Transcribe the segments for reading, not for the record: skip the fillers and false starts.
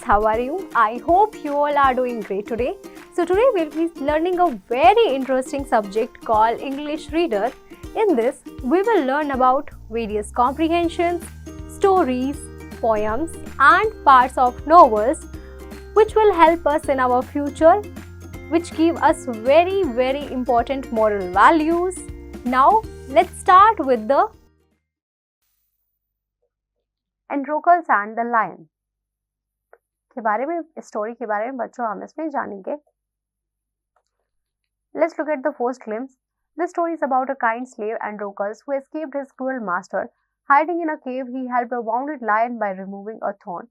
how are you? I hope you all are doing great today. So today we'll be learning a very interesting subject called English Reader. In this, we will learn about various comprehensions, stories, poems and parts of novels which will help us in our future, which give us very important moral values. Now let's start with the Androcles and the Lion के बारे में, story के बारे में बच्चों हम इसमें जानेंगे. Let's look at the first glimpse. This story is about a kind slave Androcles who escaped his cruel master. Hiding in a cave, he helped a wounded lion by removing a thorn.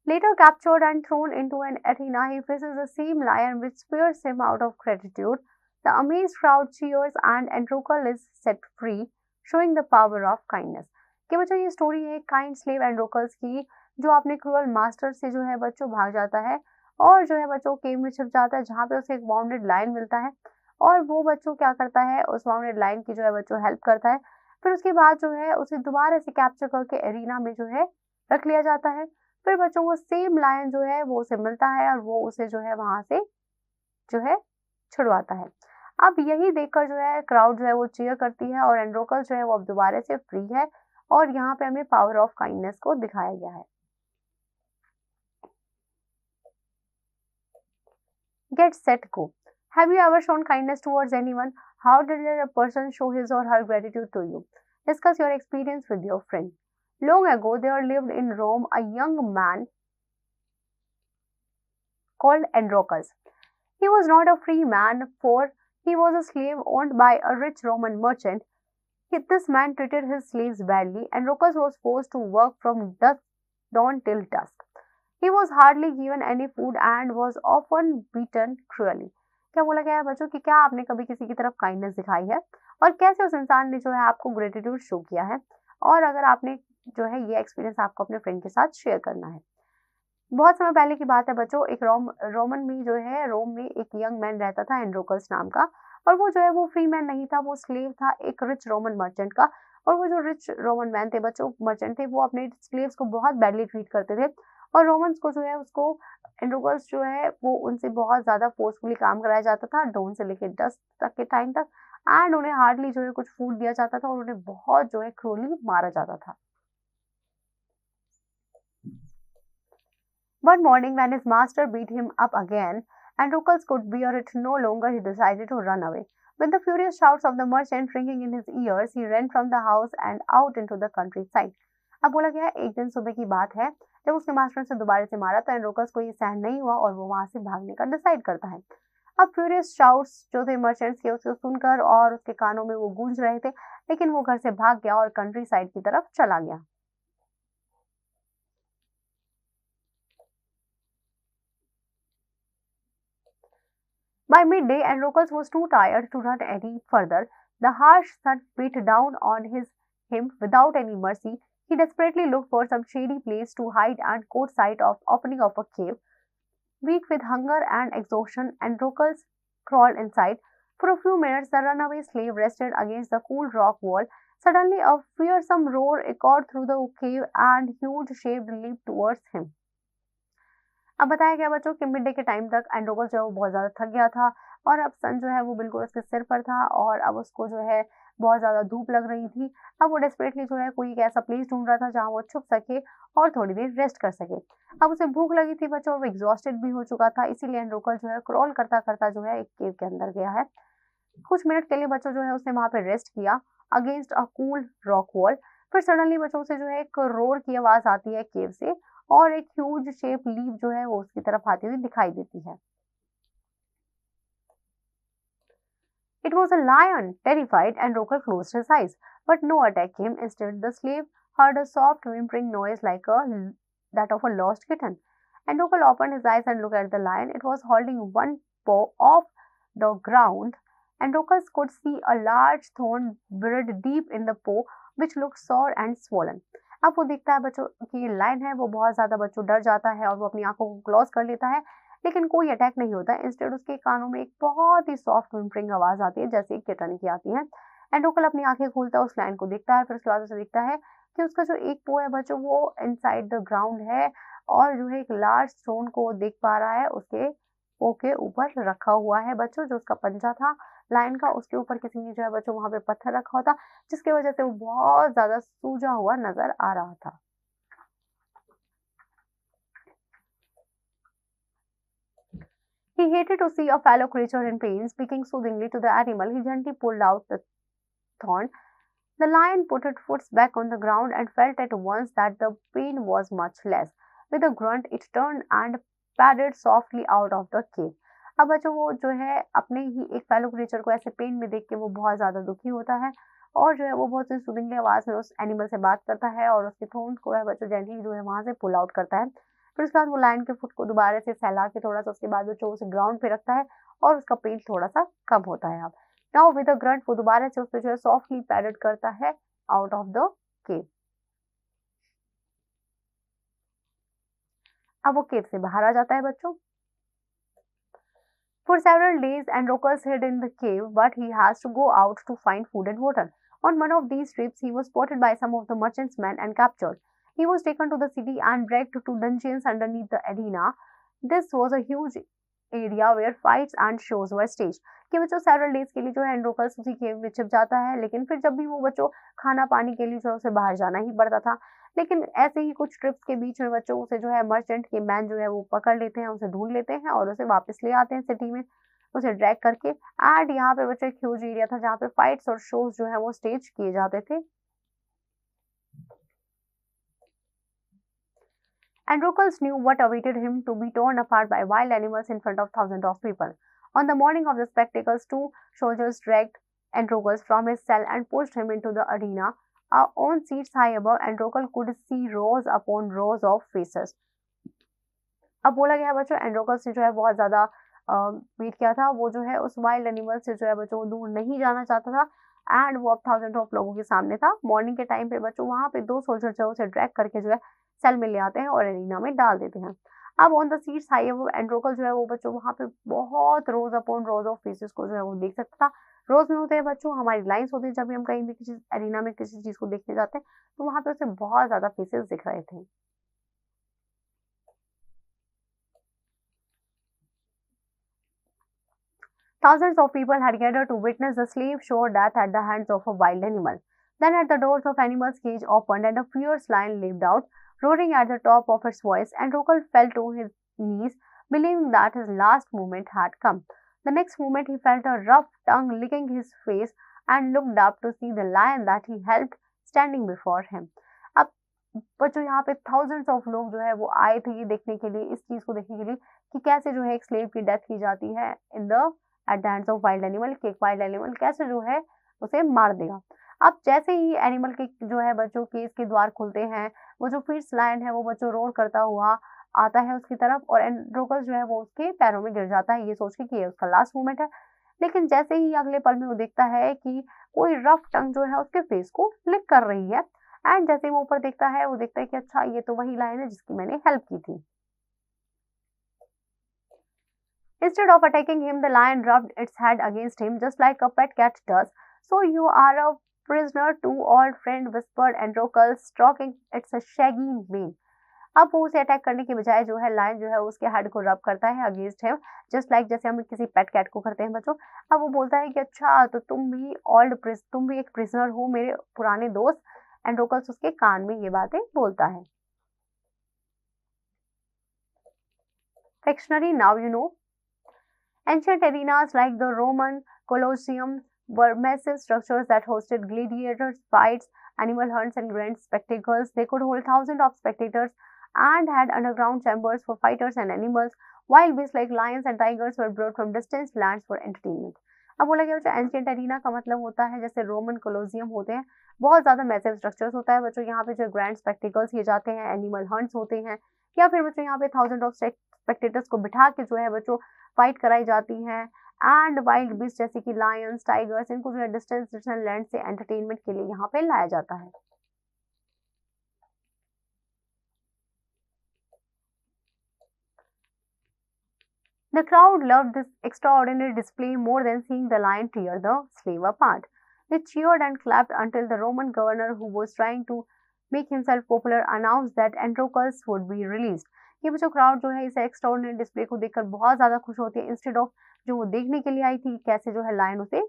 Later captured and thrown into an arena, he faces the same lion which spears him out of gratitude. The amazed crowd cheers and Androcles is set free, showing the power of kindness. कि बच्चों ये story है kind slave एंड्रोकल्स की, जो अपने cruel master से जो है बच्चों भाग जाता है और जो है बच्चों केव में छिप जाता है, जहाँ पे उसे एक वाउंडेड लायन मिलता है और वो बच्चों क्या करता है, उस वाउंडेड लायन की जो है बच्चों हेल्प करता है. फिर उसके बाद जो है उसे दोबारा से कैप्चर करके एरिना में जो है रख लिया जाता है. फिर बच्चों वो सेम लायन जो है वो उसे मिलता है और वो उसे जो है वहां से जो है छुड़वाता है. अब यही देखकर जो है क्राउड जो है वो चीयर करती है और एंड्रोकल्स जो है वो अब दोबारा से फ्री है और यहाँ पे हमें पावर ऑफ काइंडनेस को दिखाया गया है. Get set go. Have you ever shown kindness towards anyone? How did a person show his or her gratitude to you? Discuss your experience with your friend. Long ago, there lived in Rome a young man called Androcles. He was not a free man, for he was a slave owned by a rich Roman merchant. This man treated his slaves badly. Androcles was forced to work from dawn till dusk. He was hardly given any food and was often beaten cruelly. क्या बोला गया है बच्चों कि क्या आपने कभी किसी की तरफ काइंडनेस दिखाई है और कैसे उस इंसान ने जो है आपको ग्रेटिट्यूड शो किया है, और अगर आपने जो है ये एक्सपीरियंस आपको अपने फ्रेंड के साथ शेयर करना है. बहुत समय पहले की बात है बच्चों, एक रोमन में जो है रोम में एक यंग मैन रहता था एंड्रोकल्स नाम का, और वो जो है वो फ्री मैन नहीं था, वो स्लेव था एक रिच रोमन मर्चेंट का. और वो जो रिच रोमन मैन थे बच्चों, मर्चेंट थे, वो अपने स्लेव्स को बहुत बैडली ट्रीट करते थे और रोमन्स को जो है उसको एंड्रोकल्स जो है वो उनसे बहुत ज्यादा फोर्सफुली काम कराया जाता था dawn से लेकर dusk तक के टाइम तक, एंड उन्हें हार्डली जो है कुछ फूड दिया जाता था और उन्हें बहुत जो है क्रूरली मारा जाता था. One morning when his master beat him up again, Androcles could bear it no longer. He decided to run away. With the furious shouts of the merchant ringing in his ears, he ran from the house and out into the countryside. अब बोला गया एक दिन सुबह की बात है, जब उसके मास्टर ने उसे दोबारा से मारा तो एंड्रोकल्स को ये सहन नहीं हुआ और वो वहां से भागने का डिसाइड करता है. अब फ्यूरियस शाउट्स जो थे मर्चेंट्स के उसको सुनकर और उसके कानों में वो गूंज रहे थे, लेकिन वो घर से भाग गया और कंट्री साइड की तरफ चला गया. By midday, Androcles was too tired to run any further. The harsh sun beat down on him without any mercy. He desperately looked for some shady place to hide and caught sight of opening of a cave. Weak with hunger and exhaustion, Androcles crawled inside. For a few minutes, the runaway slave rested against the cool rock wall. Suddenly, a fearsome roar echoed through the cave and huge shape leaped towards him. अब बताया गया बच्चों कि mid day के time तक एंड्रोकल्स जो है वो बहुत ज्यादा थक गया था और अब सन जो है वो बिल्कुल उसके सिर पर था और अब उसको जो है बहुत ज्यादा धूप लग रही थी. अब वो डेस्परेटली जो है कोई एक ऐसा प्लेस ढूंढ रहा था जहाँ वो छुप सके और थोड़ी देर रेस्ट कर सके. अब उसे भूख लगी थी बच्चों और वो एग्जॉस्टेड भी हो चुका था, इसीलिए एंड्रोकल जो है क्रॉल करता करता जो है एक केव के अंदर गया है. कुछ मिनट के लिए बच्चों जो है उसने वहां पे रेस्ट किया against a cool rock wall. फिर सडनली बच्चों से जो है एक रोर की आवाज आती है केव से और एक ह्यूज शेप लीफ जो है वो उसकी तरफ आती हुई दिखाई देती है. It was a lion. Terrified, Androcles closed his eyes, but no attack came. Instead, the slave heard a soft whimpering noise like that of a lost kitten. Androcles opened his eyes and looked at the lion. It was holding one paw off the ground. Androcles could see a large thorn buried deep in the paw, which looked sore and swollen. अब वो देखता है बच्चों कि ये lion है, वो बहुत ज्यादा बच्चों डर जाता है और वो अपनी आंखों को क्लोज कर लेता है, लेकिन कोई अटैक नहीं होता है. इंस्टेड उसके कानों में एक बहुत ही सॉफ्ट विम्परिंग आवाज आती है जैसे एक किटन की आती है. एंड्रोकल अपनी आंखें खोलता है, उस लायन को देखता है, फिर उसके बाद उसे देखता है कि उसका जो एक पो है बच्चों वो इनसाइड द ग्राउंड है और जो है एक लार्ज स्टोन को देख पा रहा है उसके ओ के ऊपर रखा हुआ है बच्चों। जो उसका पंजा था लायन का, उसके ऊपर किसी ने जो है बच्चों वहां पे पत्थर रखा हुआ था, जिसकी वजह से वो बहुत ज्यादा सूजा हुआ नजर आ रहा था। He hated to see a fellow creature in pain. Speaking soothingly to the animal, he gently pulled out the thorn. The lion put its foot back on the ground and felt at once that the pain was much less. With a grunt, it turned and padded softly out of the cave. अब बच्चों वो जो है अपने ही एक fellow creature को ऐसे pen में देख के वो बहुत ज्यादा दुखी होता है और जो है वो बहुत ही सुदिंगली आवाज में उस एनिमल से बात करता है और उसके थोन को है बच्चों जेंटली जो है वहां से पुल आउट करता है। फिर उसके बाद वो लायन के फुट को दोबारा से फैला के थोड़ा सा उसके बाद बच्चों उसे ग्राउंड पे रखता है और उसका पेन थोड़ा सा कम होता है। अब नाउ विद अ ग्रंट वो दोबारा से उस पर जो है सॉफ्टली पैडेड करता है आउट ऑफ द केव। अब वो केव से बाहर आ जाता है बच्चों। For several days, Androcles hid in the cave, but he has to go out to find food and water. On one of these trips, he was spotted by some of the merchants' men and captured. He was taken to the city and dragged to dungeons underneath the arena. This was a huge area where fights and shows were staged. कि बच्चों several days के लिए जो है एंड्रोकल्स उसी केव में छिप जाता है, लेकिन फिर जब भी वो बच्चों खाना पानी के लिए जो है उसे बाहर जाना ही पड़ता था। लेकिन ऐसे ही कुछ ट्रिप्स के बीच में बच्चों उसे जो है मर्चेंट के मैन जो है वो पकड़ लेते हैं, उसे ढूंढ लेते हैं और उसे वापस ले आते हैं सिटी में उसे ड्रैग करके। एंड यहाँ पे बच्चों एक ह्यूज एरिया था जहाँ पे फाइट्स और शोज जो है वो स्टेज किए जाते थे। Androcles knew what awaited him to be torn apart by wild animals in front of thousands of people. On the morning of the spectacles, two soldiers dragged Androcles from his cell and pushed him into the arena. On seats high above, Androcle could see rows upon rows of faces. अब बोला गया है बच्चों एंड्रोकल्स ने जो है बहुत ज्यादा वेट किया था, वो जो है उस वाइल्ड एनिमल से जो है बच्चों दूर नहीं जाना चाहता था एंड वो अब थाउजेंड ऑफ लोगों के सामने था। मॉर्निंग के टाइम पे बच्चों वहां पे दो सोल्जर जो है उसे ड्रैग करके जो है सेल में ले आते हैं और एरिना में डाल देते हैं। अब ऑन द सीट्स हाई वो एंड्रोकल जो है वो बच्चों वहां पे बहुत रोज अपॉन रोज ऑफ फेसेस को जो है वो देख सकता था। रोज में होते हैं बच्चों हमारी लाइन्स होती है, जब भी हम कहीं भी किसी एरिना में किसी चीज को देखने जाते हैं तो वहां पे उसे बहुत ज्यादा फेसेस दिख रहे थे। Thousands of people had gathered to witness the slave show death at the hands of a wild animal. Then, at the doors of animal's cage opened and a fierce lion leaped out, roaring at the top of its voice, and Rokal fell to his knees, believing that his last moment had come. The next moment, he felt a rough tongue licking his face and looked up to see the lion that he helped standing before him. अब बच्चों यहाँ पे thousands of लोग जो है वो आए थे ये देखने के लिए, इस चीज को देखने के लिए कि कैसे जो है एक स्लेव की डेथ की जाती है in the at the hands of wild animal, कि एक वाइल्ड एनिमल कैसे जो है उसे मार देगा। अब जैसे ही एनिमल के जो है बच्चों केज के द्वार खुलते हैं, वो जो फिर्स लायन है वो बच्चों रोर करता हुआ आता है उसकी तरफ और एंड्रोकस जो है वो उसके पैरों में गिर जाता है ये सोच के कि ये उसका लास्ट मोमेंट है। लेकिन जैसे ही अगले पल में वो देखता है कि कोई रफ टंग जो है उसके फेस को लिक कर रही है एंड जैसे ही वो ऊपर देखता है वो देखता है कि अच्छा ये तो वही लायन है जिसकी मैंने हेल्प की थी। Instead of attacking him, the lion rubbed its head against him just like a pet cat does. So you are a prisoner too, old friend, whispered Androcles, stroking its shaggy mane. अब वो उसे attack करने की बजाय जो है lion जो है उसके हेड को रब करता है अगेंस्ट हिम, जस्ट लाइक जैसे हम किसी पेट कैट को करते हैं बच्चों। अब वो बोलता है कि अच्छा तो तुम भी एक प्रिजनर हो मेरे पुराने दोस्त। एंड्रोकल्स उसके कान में ये बातें बोलता है। Fictionary, now you know. Ancient arenas like the Roman Colosseum were massive structures that hosted gladiators, fights, animal hunts, and grand spectacles. They could hold thousands of spectators and had underground chambers for fighters and animals. Wild beasts like lions and tigers were brought from distant lands for entertainment. अब बोला गया बच्चों ancient arena का मतलब होता है जैसे Roman Colosseum होते हैं, बहुत ज्यादा मैसिव स्ट्रक्चर्स होता है बच्चों। यहाँ पे जो ग्रैंड स्पेक्टिकल्स किए जाते हैं, एनिमल हंट्स होते हैं, या फिर बच्चों यहाँ पे थाउजेंड ऑफ स्पेक्टेटर्स को बिठा के जो है बच्चों फाइट कराई जाती हैं एंड वाइल्ड बीस्ट जैसे कि लायंस टाइगर्स इनको जो है डिस्टेंट लैंड से एंटरटेनमेंट के लिए यहाँ पे लाया जाता है। The crowd loved this extraordinary display more than seeing the lion tear the slave apart. They cheered and clapped until the Roman governor, who was trying to make himself popular, announced that Androcles would be released. ये जो crowd जो है इस extraordinary display को देखकर बहुत ज्यादा खुश होती है, इंस्टेड ऑफ जो वो देखने के लिए आई थी कैसे जो है लायन उसे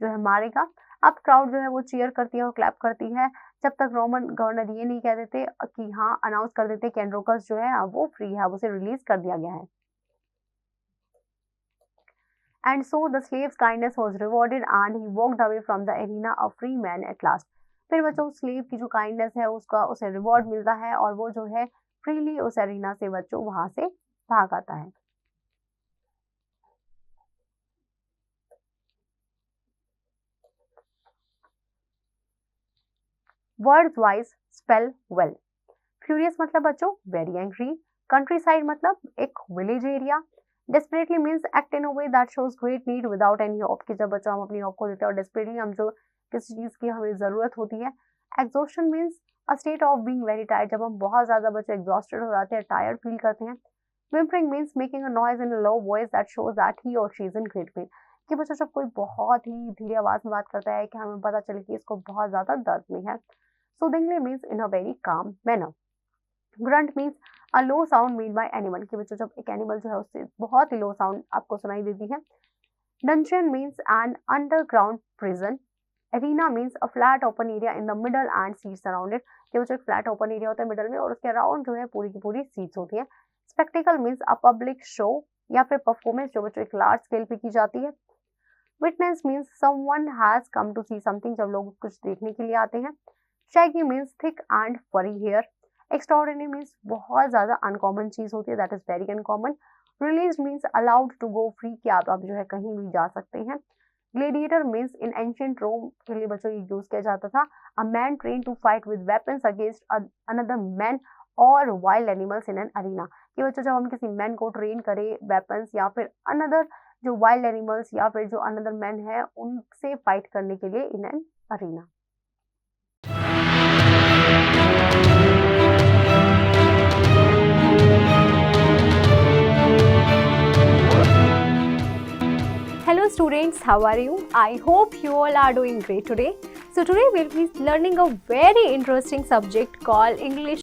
जो है मारेगा। अब क्राउड जो है वो चीयर करती है और क्लैप करती है जब तक रोमन गवर्नर ये नहीं कह देते कि हाँ, अनाउंस कर देते कि एंड्रोकस जो है अब वो फ्री है, अब उसे रिलीज कर दिया गया है। And so the slave's kindness was rewarded and he walked away from the arena a free man at last. फिर बच्चों स्लेव की जो काइंडनेस है उसका उसे रिवॉर्ड मिलता है और वो जो है फ्रीली उस एरिना से बच्चों वहां से भाग आता है। Words wise spell well. Furious मतलब बच्चों वेरी एंग्री। कंट्री साइड मतलब एक village area. Desperately means act in a way that shows great need without any hope, कि जब बच्चों हम अपनी होप को देते हैं और डेस्परेटली हम जो किसी चीज की हमें जरूरत होती है। Exhaustion means a state of being very tired, जब हम बहुत ज्यादा बच्चे एग्जॉस्टेड हो जाते हैं, टायर्ड फील करते हैं। Whimpering means making a noise in a low voice that shows that he or she is in great pain, कि बच्चों जब कोई बहुत ही धीरे आवाज में बात करता है कि हमें पता चले कि इसको बहुत ज्यादा दर्द में है। Soothingly means in a very calm manner. Grunt means a low sound made by animal, कि बच्चों जब एक एनिमल जो है उससे बहुत ही लो साउंड आपको सुनाई देती है। Dungeon means an underground prison. Arena means a flat open area in the middle and seats surrounded, कि बच्चों एक फ्लैट ओपन एरिया होता है मिडल में और उसके अराउंड जो है पूरी की पूरी सीट्स होती है। Spectacle means a public show या फिर परफॉर्मेंस जो बच्चों एक लार्ज स्केल पे की जाती है। Witness means someone has come to see something, जब लोग कुछ देखने के लिए आते हैं। Shaggy means thick and furry hair. Extraordinary means बहुत ज्यादा अनकॉमन चीज होती है, that is very uncommon. Released means allowed to go free, कि आप जो है कहीं भी जा सकते हैं। Gladiator means in ancient Rome के लिए बच्चों ये यूज किया जाता था, a man trained to fight with weapons against another man or wild animals in an arena, कि बच्चों जब हम किसी मैन को ट्रेन करें वेपन्स या फिर अनदर जो वाइल्ड एनिमल्स या फिर जो अनदर मैन है उनसे फाइट करने के लिए in an arena. Hello students, how are you? I hope you all are doing great today. So today we'll be learning a very interesting subject called English